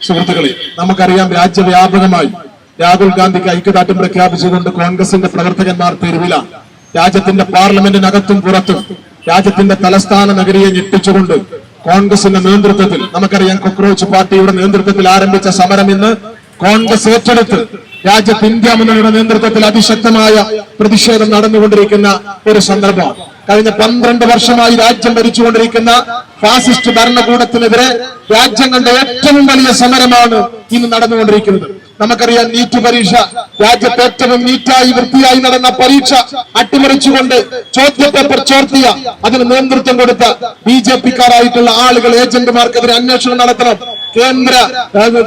സുഹൃത്തുക്കളെ, നമുക്കറിയാം രാജ്യവ്യാപകമായി രാഹുൽ ഗാന്ധിക്ക് ഐക്യദാർഢ്യം പ്രഖ്യാപിച്ചുകൊണ്ട് കോൺഗ്രസിന്റെ പ്രവർത്തകന്മാർ തെരുവിലാണ്. രാജ്യത്തിന്റെ പാർലമെന്റിനകത്തും പുറത്തും രാജ്യത്തിന്റെ തലസ്ഥാന നഗരിയെ ഞെട്ടിച്ചുകൊണ്ട് കോൺഗ്രസിന്റെ നേതൃത്വത്തിൽ, നമുക്കറിയാം കോക്രോച്ച് പാർട്ടിയുടെ നേതൃത്വത്തിൽ ആരംഭിച്ച സമരം ഇന്ന് കോൺഗ്രസ് ഏറ്റെടുത്ത് രാജ്യത്ത് ഇന്ത്യ മുന്നണിയുടെ നേതൃത്വത്തിൽ അതിശക്തമായ പ്രതിഷേധം നടന്നുകൊണ്ടിരിക്കുന്ന ഒരു സന്ദർഭം. കഴിഞ്ഞ 12 വർഷമായി രാജ്യം ഭരിച്ചുകൊണ്ടിരിക്കുന്ന ഫാസിസ്റ്റ് ഭരണകൂടത്തിനെതിരെ രാജ്യം കണ്ട ഏറ്റവും വലിയ സമരമാണ് ഇന്ന് നടന്നുകൊണ്ടിരിക്കുന്നത്. നമുക്കറിയാം, നീറ്റ് പരീക്ഷ, രാജ്യത്ത് ഏറ്റവും നീറ്റായി വൃത്തിയായി നടന്ന പരീക്ഷ അട്ടിമറിച്ചുകൊണ്ട് ചോദ്യപേപ്പർ ചോർത്തിയ, അതിന് നേതൃത്വം കൊടുത്ത BJP-ക്കാരായിട്ടുള്ള ആളുകൾ, ഏജന്റുമാർക്കെതിരെ അന്വേഷണം നടത്തണം. കേന്ദ്ര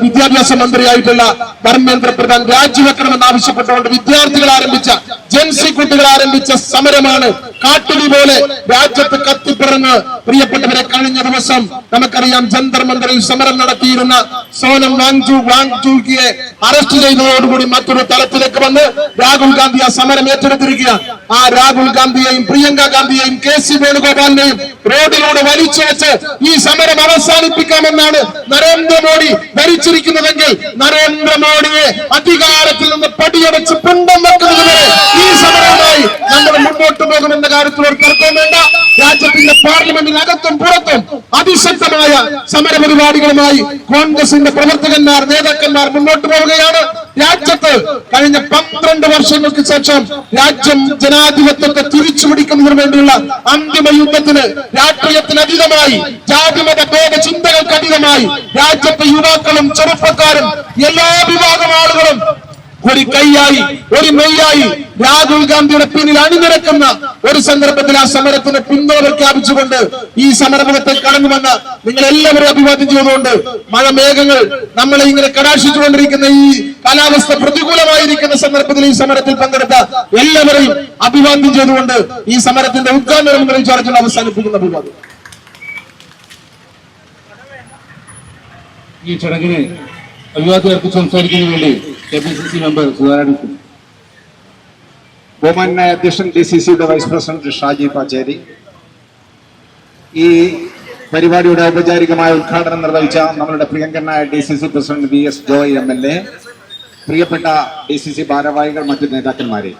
വിദ്യാഭ്യാസ മന്ത്രിയായിട്ടുള്ള ധർമ്മേന്ദ്ര പ്രധാൻ രാജിവെക്കണമെന്ന് ആവശ്യപ്പെട്ടുകൊണ്ട് വിദ്യാർത്ഥികൾ ആരംഭിച്ച, ജൻസി കുട്ടികൾ ആരംഭിച്ച സമരമാണ് കാട്ടുതീ പോലെ രാജ്യത്ത് കത്തിപ്പിറന്ന്. പ്രിയപ്പെട്ടവരെ, കഴിഞ്ഞ ദിവസം നമുക്കറിയാം ജന്തർ മന്ദിറിൽ സമരം നടത്തിയിരുന്ന സോനം വാങ്ചുക്കിയെ അറസ്റ്റ് ചെയ്തതോടുകൂടി മറ്റൊരു തലത്തിലേക്ക് വന്ന് രാഹുൽ ഗാന്ധി ആ സമരം ഏറ്റെടുത്തിരിക്കുകയാണ്. ആ രാഹുൽ ഗാന്ധിയെയും പ്രിയങ്ക ഗാന്ധിയെയും KC വേണുഗോപാലിനെയും റോഡിലൂടെ വലിച്ചു വെച്ച് ഈ സമരം അവസാനിപ്പിക്കാമെന്നാണ് നരേന്ദ്രമോദി ധരിച്ചിരിക്കുന്നതെങ്കിൽ നരേന്ദ്രമോദിയെ അധികാരത്തിൽ നിന്ന് പടിയടച്ച് പിണ്ടം വെക്കുന്നതുവരെ ഈ സമരവുമായി നമ്മൾ മുന്നോട്ട് പോകുമെന്ന കാര്യത്തിൽ ഒരു തർക്കവും വേണ്ട. രാജ്യത്തിന്റെ പാർലമെന്റിനകത്തും പുറത്തും അതിശക്തമായ സമര പരിപാടികളുമായി കോൺഗ്രസിന്റെ പ്രവർത്തകന്മാർ, നേതാക്കന്മാർ മുന്നോട്ട് പോവുകയാണ്. രാജ്യത്ത് കഴിഞ്ഞ 12 വർഷങ്ങൾക്ക് ശേഷം രാജ്യം ജനാധിപത്യത്തെ തിരിച്ചുപിടിക്കുന്നതിന് വേണ്ടിയുള്ള അന്തിമ യുദ്ധത്തിന്, രാഷ്ട്രീയത്തിന് അതീതമായി, ജാതിമത ഭേദ ചിന്തകൾക്ക് അതീതമായി രാജ്യത്തെ യുവാക്കളും ചെറുപ്പക്കാരും എല്ലാ വിഭാഗം ആളുകളും ഒരു കൈയായി, ഒരു മെയ്യായി രാഹുൽ ഗാന്ധിയുടെ പിന്നിൽ അണിനിരക്കുന്ന ഒരു സന്ദർഭത്തിൽ ആ സമരത്തിന് പിന്തുണ പ്രഖ്യാപിച്ചുകൊണ്ട് ഈ സമരമുഖത്തിൽ കടന്നുവന്ന നിങ്ങൾ എല്ലാവരും അഭിവാദ്യം ചെയ്തുകൊണ്ട്, മഴമേഘങ്ങൾ നമ്മളെ ഇങ്ങനെ കടാക്ഷിച്ചുകൊണ്ടിരിക്കുന്ന ഈ കാലാവസ്ഥ പ്രതികൂലമായിരിക്കുന്ന സന്ദർഭത്തിൽ ഈ സമരത്തിൽ പങ്കെടുത്ത എല്ലാവരെയും അഭിവാദ്യം ചെയ്തുകൊണ്ട് ഈ സമരത്തിന്റെ ഉദ്ഘാടനം നിർവഹിച്ചുകൊണ്ട് അവസാനിപ്പിക്കുന്ന അഭിവാദ്യം. ഈ ചടങ്ങിന് അഭിവാദ്യം സംസാരിക്കുന്നതിന് വേണ്ടി KPCC മെമ്പർ സുധാകരൻ. ബഹുമാന്യനായ അധ്യക്ഷൻ DCCയുടെ വൈസ് പ്രസിഡന്റ് ഷാജി പാച്ചേരി, ഈ പരിപാടിയുടെ ഔപചാരികമായ ഉദ്ഘാടനം നിർവഹിച്ച നമ്മളുടെ പ്രിയങ്കരനായ DCC president VS Joy MLA, പ്രിയപ്പെട്ട DCC ഭാരവാഹികൾ, മറ്റു നേതാക്കന്മാരെ,